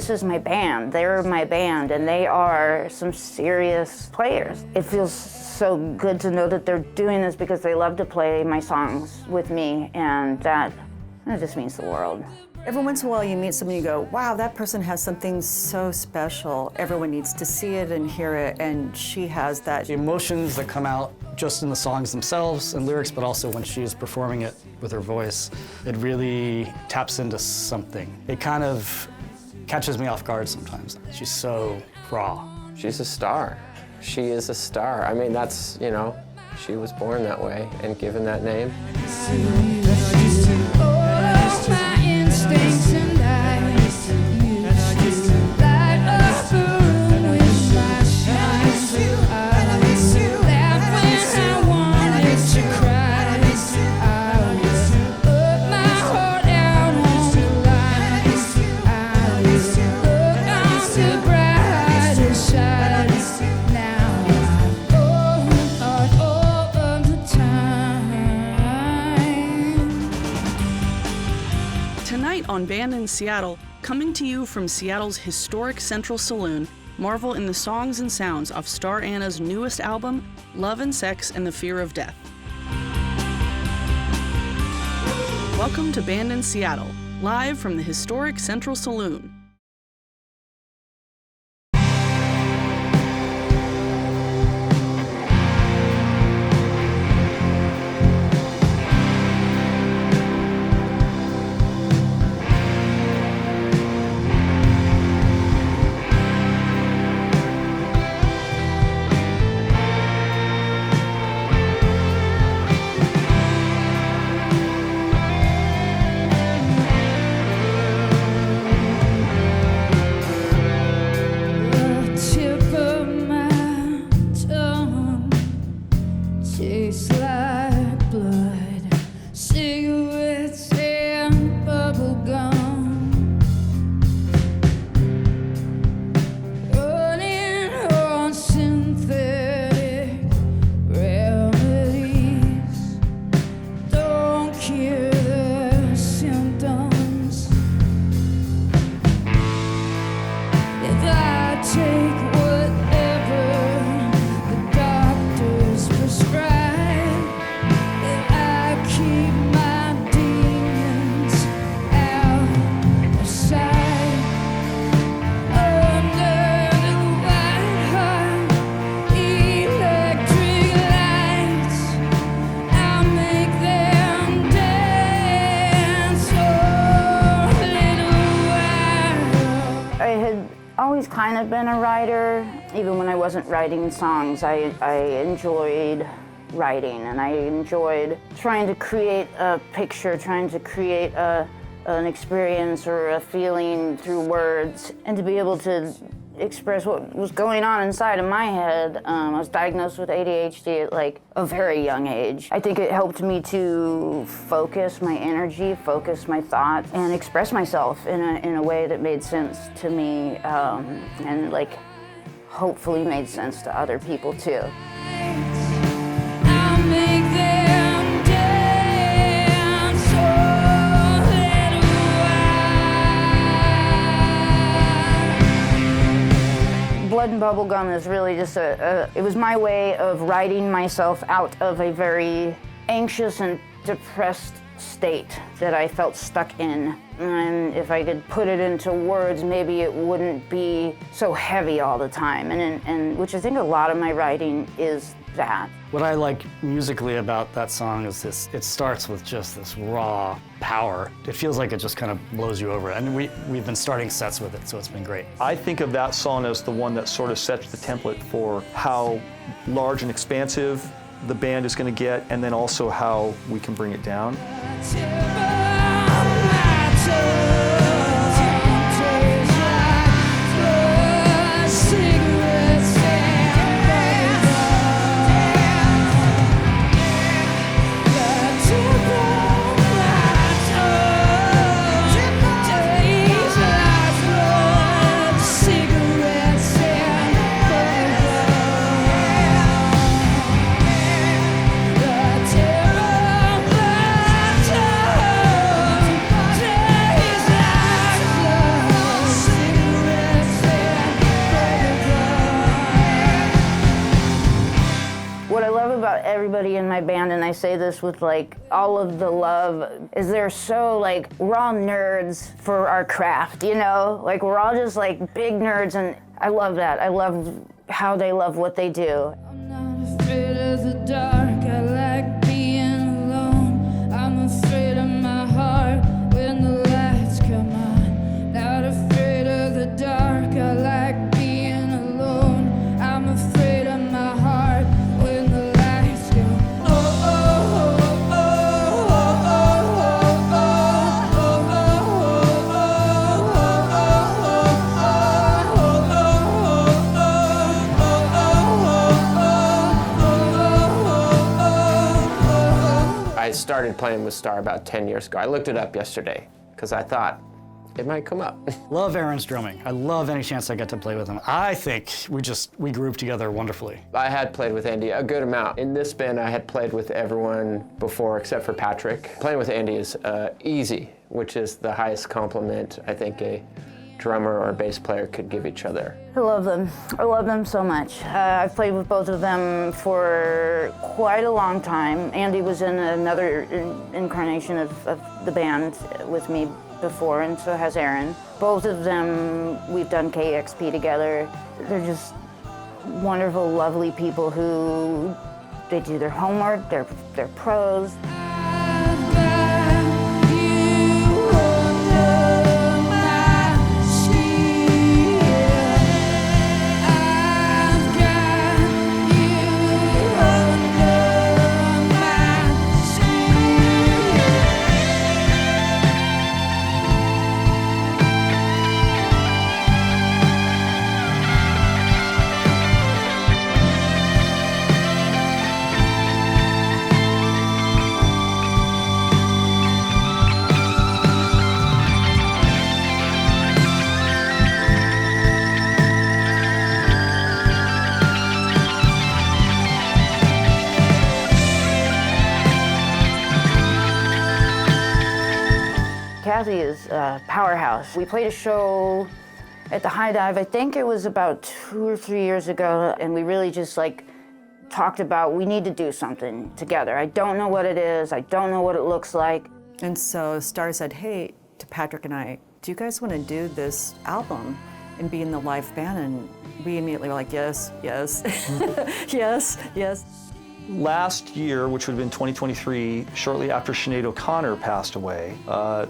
this is my band, they're my band, and they are some serious players. It feels so good to know that they're doing this because they love to play my songs with me, and that just means the world. Every once in a while you meet someone and you go, wow, that person has something so special. Everyone needs to see it and hear it, and she has that. The emotions that come out just in the songs themselves and lyrics, but also when she's performing it with her voice, it really taps into something. It kind of catches me off guard sometimes. She's so raw. She's a star. She is a star. I mean, that's, you know, she was born that way and given that name. Tonight on Band in Seattle, coming to you from Seattle's historic Central Saloon, marvel in the songs and sounds of Star Anna's newest album, Love and Sex and the Fear of Death. Welcome to Band in Seattle, live from the historic Central Saloon. Always kind of been a writer. Even when I wasn't writing songs, I enjoyed writing, and I enjoyed trying to create a picture, trying to create an experience or a feeling through words, and to be able to express what was going on inside of my head. I was diagnosed with ADHD at like a very young age. I think it helped me to focus my energy, focus my thoughts, and express myself in a way that made sense to me, and like hopefully made sense to other people too. Blood and Bubblegum is really just it was my way of writing myself out of a very anxious and depressed state that I felt stuck in. And if I could put it into words, maybe it wouldn't be so heavy all the time, and which I think a lot of my writing is that. What I like musically about that song is this, it starts with just this raw power. It feels like it just kind of blows you over. And we've been starting sets with it, so it's been great. I think of that song as the one that sort of sets the template for how large and expansive the band is going to get, and then also how we can bring it down. everybody in my band, and I say this with like all of the love, is they're so like, we're all nerds for our craft, you know? Like we're all just like big nerds, and I love that. I love how they love what they do. I'm not afraid of the dark, I like being alone. I'm afraid of my heart when the lights come on. Not afraid of the dark, I like being alone. I'm afraid of my heart when the lights go. Oh, oh, oh, oh, oh, oh, I started playing with Star about 10 years ago. I looked it up yesterday because I thought it might come up. Love Aaron's drumming. I love any chance I get to play with him. I think we group together wonderfully. I had played with Andy a good amount. In this band, I had played with everyone before except for Patrick. Playing with Andy is easy, which is the highest compliment I think a drummer or bass player could give each other. I love them. I love them so much. I've played with both of them for quite a long time. Andy was in another incarnation of the band with me before, and so has Aaron. Both of them, we've done KXP together. They're just wonderful, lovely people who, they do their homework, they're pros. I've got you under my skin. I've got you under my skin. Kathy is a powerhouse. We played a show at the High Dive, I think it was about 2 or 3 years ago, and we really just like talked about we need to do something together. I don't know what it is, I don't know what it looks like. And so Star said, hey, to Patrick and I, do you guys want to do this album and be in the live band? And we immediately were like, yes, yes, yes, yes. Last year, which would have been 2023, shortly after Sinead O'Connor passed away,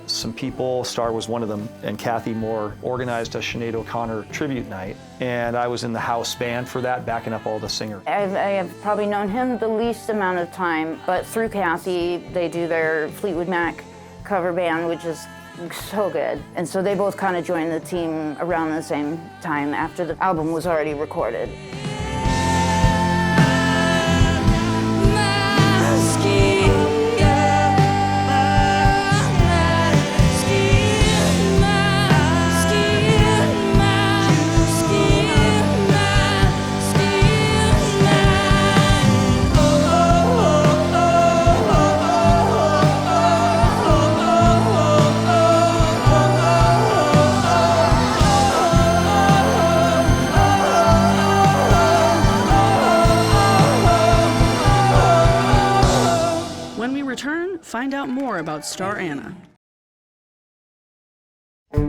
some people, Star was one of them, and Kathy Moore organized a Sinead O'Connor tribute night. And I was in the house band for that, backing up all the singers. I have probably known him the least amount of time, but through Kathy, they do their Fleetwood Mac cover band, which is so good. And so they both kind of joined the team around the same time after the album was already recorded. When we return, find out more about Star Anna. We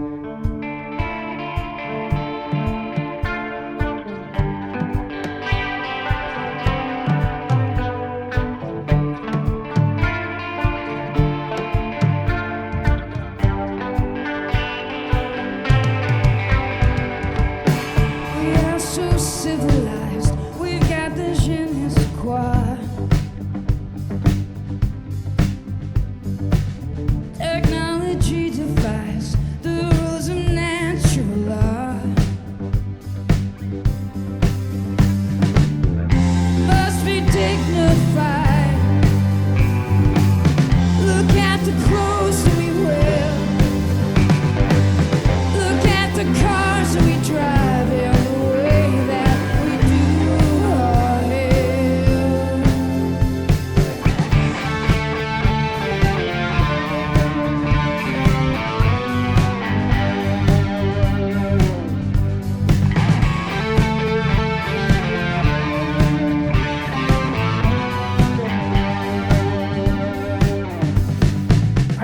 are so civilized, we've got the je ne sais quoi.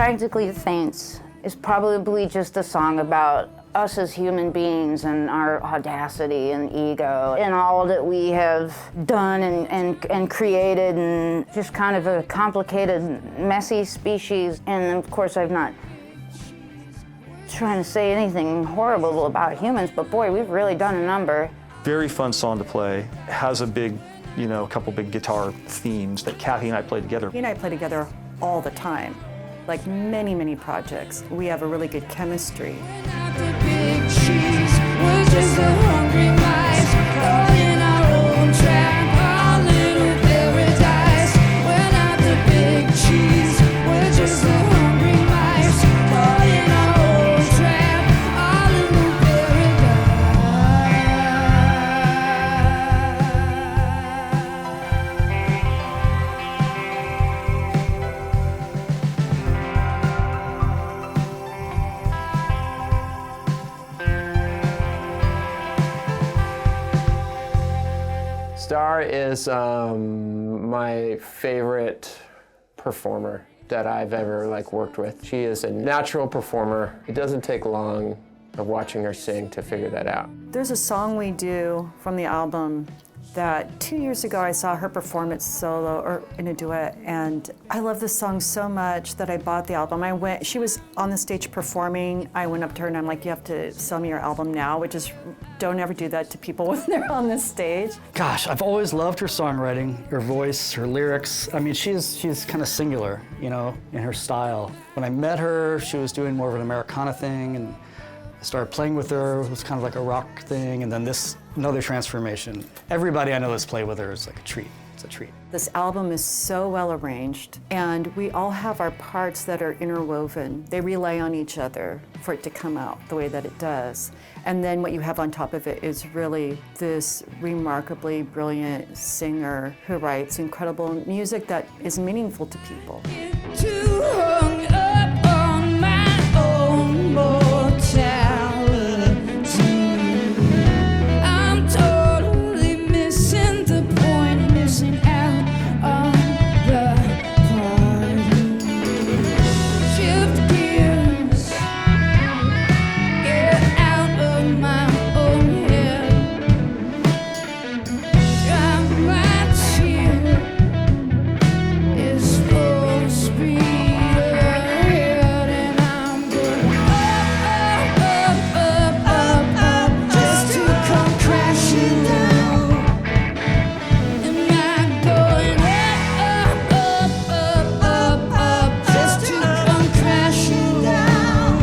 Practically the Saints is probably just a song about us as human beings and our audacity and ego and all that we have done and created, and just kind of a complicated, messy species. And of course, I'm not trying to say anything horrible about humans, but boy, we've really done a number. Very fun song to play. Has a big, a couple big guitar themes that Kathy and I play together. He and I play together all the time, like many, many projects. We have a really good chemistry. The big cheese was just a hungry mice caught in our own trap, our little paradise. We're not the big cheese, we're just a hungry mice caught in our own trap, our little Star is my favorite performer that I've ever worked with. She is a natural performer. It doesn't take long of watching her sing to figure that out. There's a song we do from the album that 2 years ago I saw her perform it solo or in a duet, and I love this song so much that I bought the album. She was on the stage performing. I went up to her and I'm like, you have to sell me your album now, which is, don't ever do that to people when they're on the stage. Gosh, I've always loved her songwriting, her voice, her lyrics. I mean, she's kind of singular, in her style. When I met her, she was doing more of an Americana thing, and I started playing with her. It was kind of like a rock thing, and then another transformation. Everybody I know that's played with her is like a treat. It's a treat. This album is so well arranged, and we all have our parts that are interwoven. They rely on each other for it to come out the way that it does. And then what you have on top of it is really this remarkably brilliant singer who writes incredible music that is meaningful to people. too hung up on my own mortality. I'm totally missing the point, missing out on the party. Shift gears, get out of my own head. Drive my chair is full speed ahead, and I'm going up, just to come crashing down. Am I going up, just to come crashing down?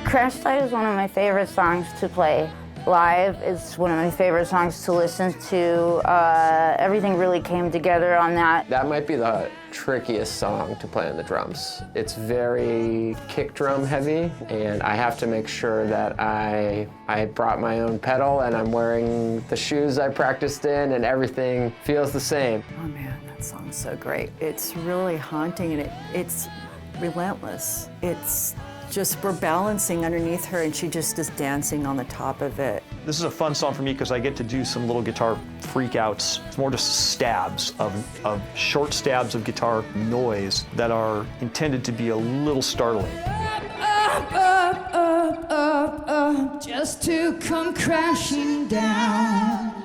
Crash Site is one of my favorite songs to play live. It's one of my favorite songs to listen to. Everything really came together on that. That might be the trickiest song to play on the drums. It's very kick drum heavy, and I have to make sure that I brought my own pedal and I'm wearing the shoes I practiced in, and everything feels the same. Oh man, that song's so great. It's really haunting, and it's relentless. It's just, we're balancing underneath her and she just is dancing on the top of it. This is a fun song for me because I get to do some little guitar freak outs. It's more just stabs of short stabs of guitar noise that are intended to be a little startling. Up, just to come crashing down.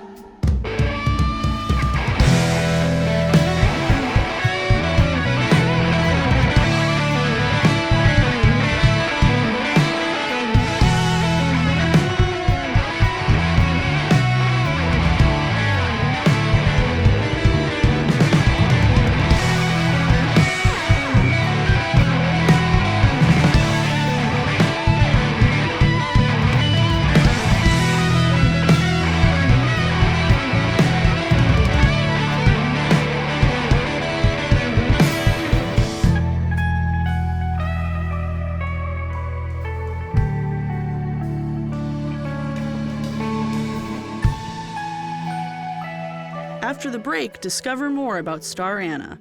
After the break, discover more about Star Anna.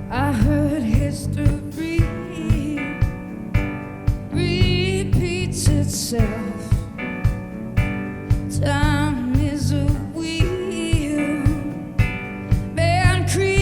I heard history repeats itself. Time is a wheel, man creates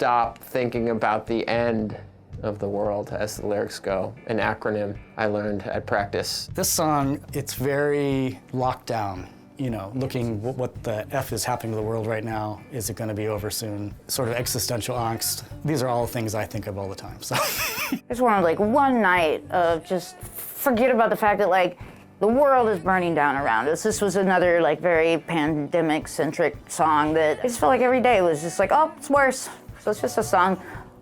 stop thinking about the end of the world, as the lyrics go, an acronym I learned at practice. This song, it's very locked down. You know, looking what the F is happening to the world right now. Is it going to be over soon? Sort of existential angst. These are all things I think of all the time. So I just wanted like one night of just forget about the fact that like the world is burning down around us. This was another like very pandemic-centric song that I just felt like every day was just like, oh, it's worse. So it's just a song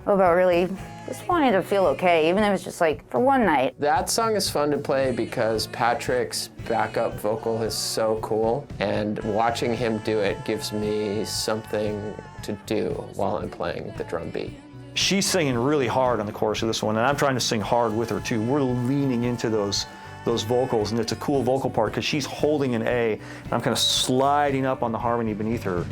about really just wanting to feel okay, even if it's just like for one night. That song is fun to play because Patrick's backup vocal is so cool, and watching him do it gives me something to do while I'm playing the drum beat. She's singing really hard on the chorus of this one, and I'm trying to sing hard with her too. We're leaning into those vocals, and it's a cool vocal part because she's holding an A, and I'm kind of sliding up on the harmony beneath her.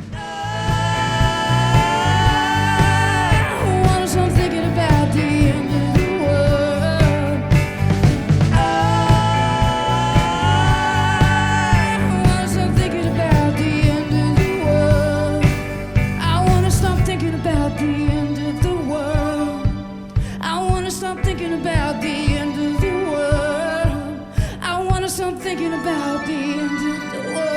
Thinking about the end of the world.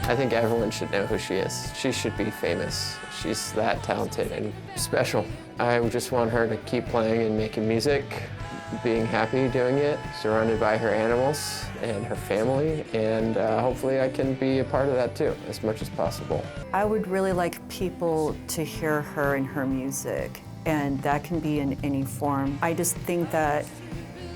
I think everyone should know who she is. She should be famous. She's that talented and special. I just want her to keep playing and making music, being happy doing it, surrounded by her animals and her family, and hopefully I can be a part of that too, as much as possible. I would really like people to hear her and her music, and that can be in any form. I just think that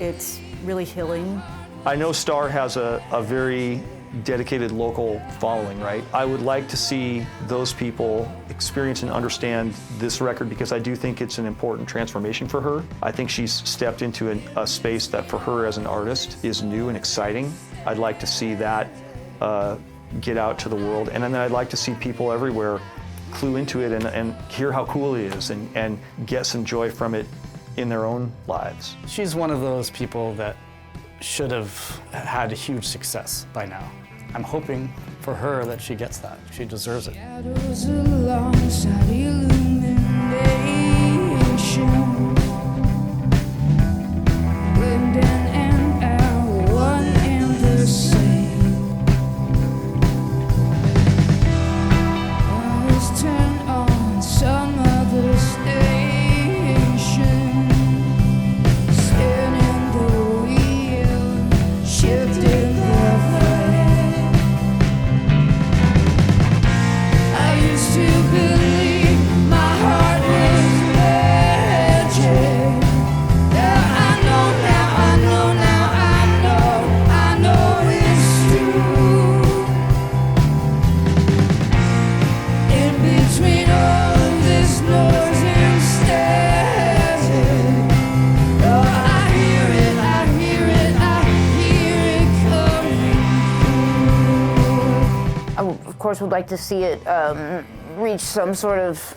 it's really healing. I know Star has a very dedicated local following, right? I would like to see those people experience and understand this record because I do think it's an important transformation for her. I think she's stepped into a space that for her as an artist is new and exciting. I'd like to see that get out to the world, and then I'd like to see people everywhere clue into it and hear how cool it is and get some joy from it in their own lives. she's one of those people that should have had huge success by now. I'm hoping for her that she gets that. She deserves it. Shadows alongside illumination, blend in and out, one and the same. Eyes turn on some other station, spinning the wheel, shifting the flame. I used to believe my heart was magic. Now I know it's true. In between all of this noise and static, oh, I hear it coming through. I, of course, would like to see it reach some sort of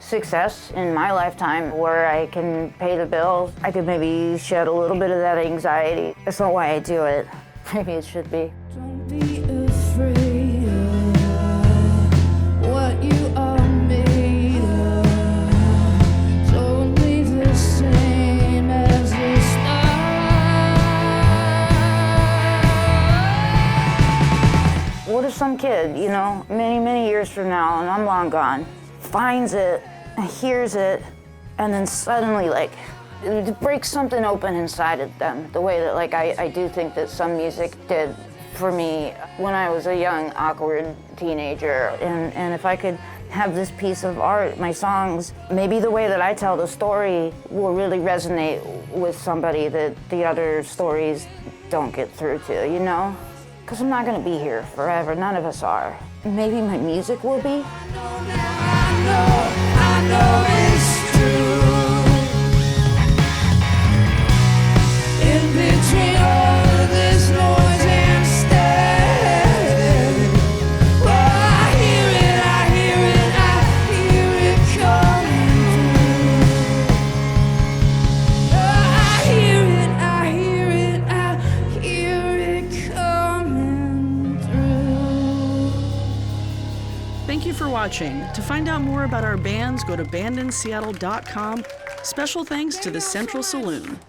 success in my lifetime where I can pay the bills. I could maybe shed a little bit of that anxiety. That's not why I do it. Maybe it should be. Don't be afraid of what you are made of. It's only the same as the stars. What if some kid, you know, many years from now, and I'm long gone, finds it, and hears it, and then suddenly, like, it breaks something open inside of them, the way that, like, I do think that some music did for me when I was a young, awkward teenager. And if I could have this piece of art, my songs, maybe the way that I tell the story will really resonate with somebody that the other stories don't get through to, you know? because I'm not going to be here forever. None of us are. Maybe my music will be. I know it's true. In between all of this noise and steady, well, I hear it, I hear it, I hear it coming through. I hear it, I hear it, I hear it coming through. Thank you for watching. To find out more about our bands, go to bandinseattle.com. Special thanks to the Central Saloon.